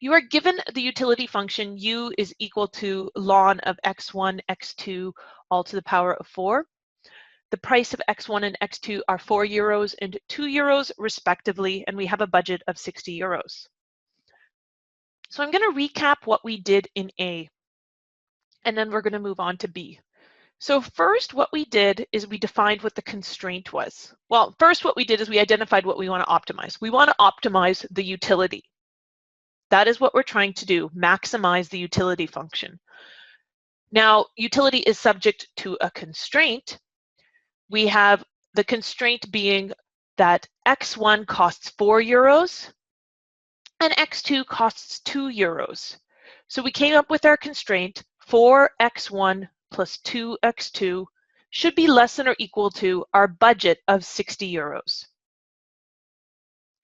You are given the utility function u is equal to ln of x1, x2, all to the power of 4. The price of x1 and x2 are 4 euros and 2 euros respectively, and we have a budget of 60 euros. So I'm going to recap what we did in A, and then we're going to move on to B. So first, what we did is we defined what the constraint was. Well, first what we did is we identified what we want to optimize. We want to optimize the utility. That is what we're trying to do, maximize the utility function. Now, utility is subject to a constraint. We have the constraint being that x1 costs 4 euros and x2 costs 2 euros. So we came up with our constraint 4x1 plus 2x2 should be less than or equal to our budget of 60 euros.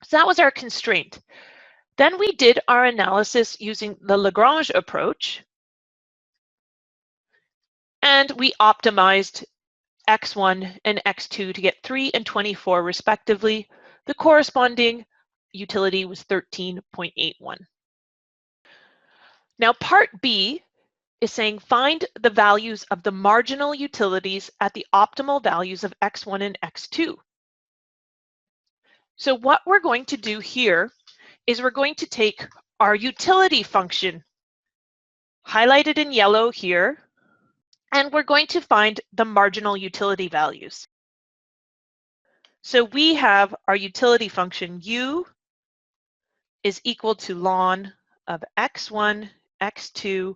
So that was our constraint. Then we did our analysis using the Lagrange approach, and we optimized x1 and x2 to get 3 and 24 respectively. The corresponding utility was 13.81. Now part B is saying find the values of the marginal utilities at the optimal values of x1 and x2. So what we're going to do here is we're going to take our utility function, highlighted in yellow here, and we're going to find the marginal utility values. So we have our utility function u is equal to ln of x1, x2,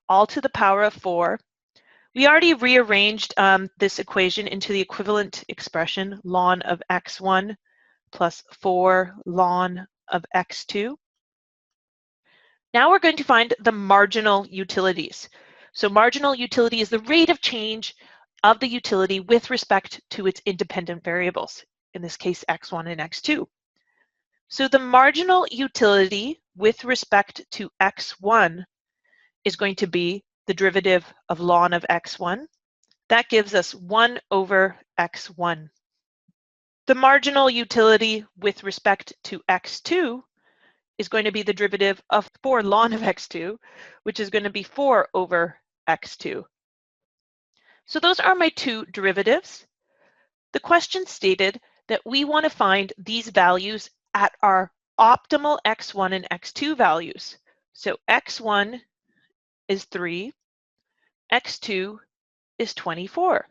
all to the power of 4. We already rearranged this equation into the equivalent expression, ln of x1 plus 4 ln of x2. Now we're going to find the marginal utilities. So marginal utility is the rate of change of the utility with respect to its independent variables, in this case x1 and x2. So the marginal utility with respect to x1 is going to be the derivative of ln of x1. That gives us 1 over x1. The marginal utility with respect to x2 is going to be the derivative of 4 ln of x2, which is going to be 4 over x2. So those are my two derivatives. The question stated that we want to find these values at our optimal x1 and x2 values. So x1 is 3, x2 is 24.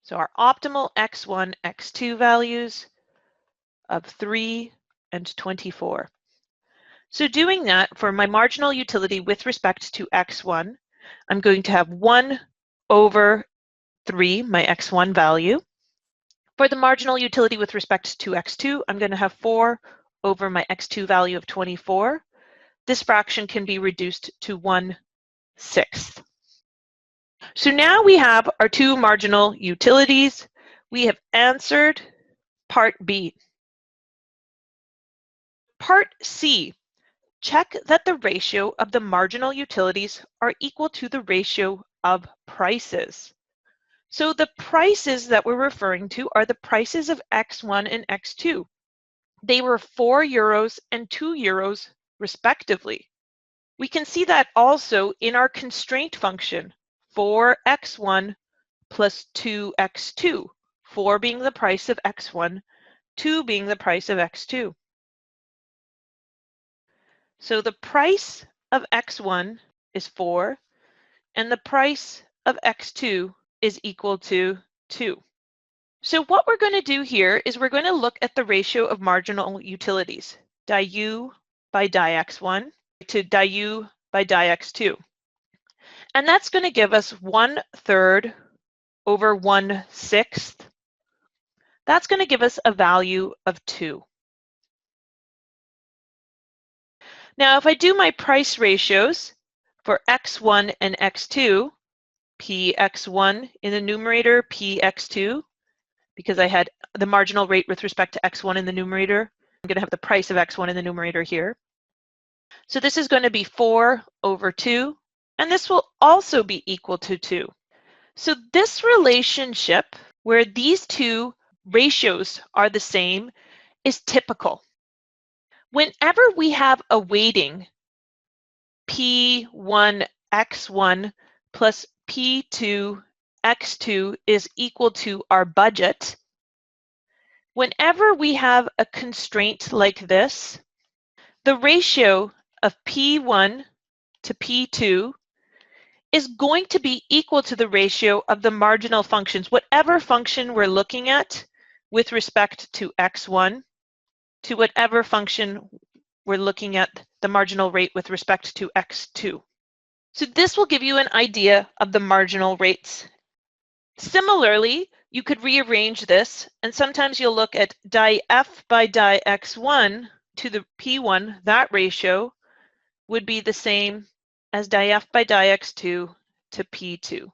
So our optimal x1, x2 values of 3 and 24. So doing that for my marginal utility with respect to x1, I'm going to have 1 over 3, my x1 value. For the marginal utility with respect to x2, I'm going to have 4 over my x2 value of 24. This fraction can be reduced to 1/6. So now we have our two marginal utilities. We have answered part B. Part C, check that the ratio of the marginal utilities are equal to the ratio of prices. So the prices that we're referring to are the prices of x1 and x2. They were 4 euros and 2 euros respectively. We can see that also in our constraint function, 4x1 plus 2x2, 4 being the price of x1, 2 being the price of x2. So the price of x1 is 4, and the price of x2 is equal to 2. So what we're going to do here is we're going to look at the ratio of marginal utilities, di-u by di-x1 to di-u by di-x2. And that's going to give us 1/3 over 1/6. That's going to give us a value of 2. Now, if I do my price ratios for x1 and x2, px1 in the numerator, px2, because I had the marginal rate with respect to x1 in the numerator, I'm going to have the price of x1 in the numerator here. So this is going to be 4 over 2, and this will also be equal to 2. So this relationship, where these two ratios are the same, is typical. Whenever we have a weighting, P1 X1 plus P2 X2 is equal to our budget, whenever we have a constraint like this, the ratio of P1 to P2 is going to be equal to the ratio of the marginal functions, whatever function we're looking at with respect to X1, to whatever function we're looking at the marginal rate with respect to X2. So this will give you an idea of the marginal rates. Similarly, you could rearrange this, and sometimes you'll look at di F by di X1 to the P1. That ratio would be the same as di F by di X2 to P2.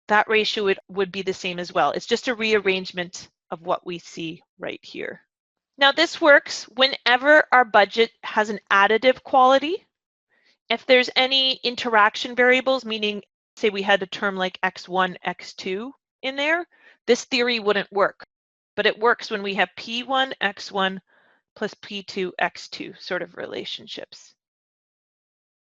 That ratio would be the same as well. It's just a rearrangement of what we see right here. Now this works whenever our budget has an additive quality. If there's any interaction variables, meaning say we had a term like X1, X2 in there, this theory wouldn't work. But it works when we have P1, X1 plus P2, X2 sort of relationships.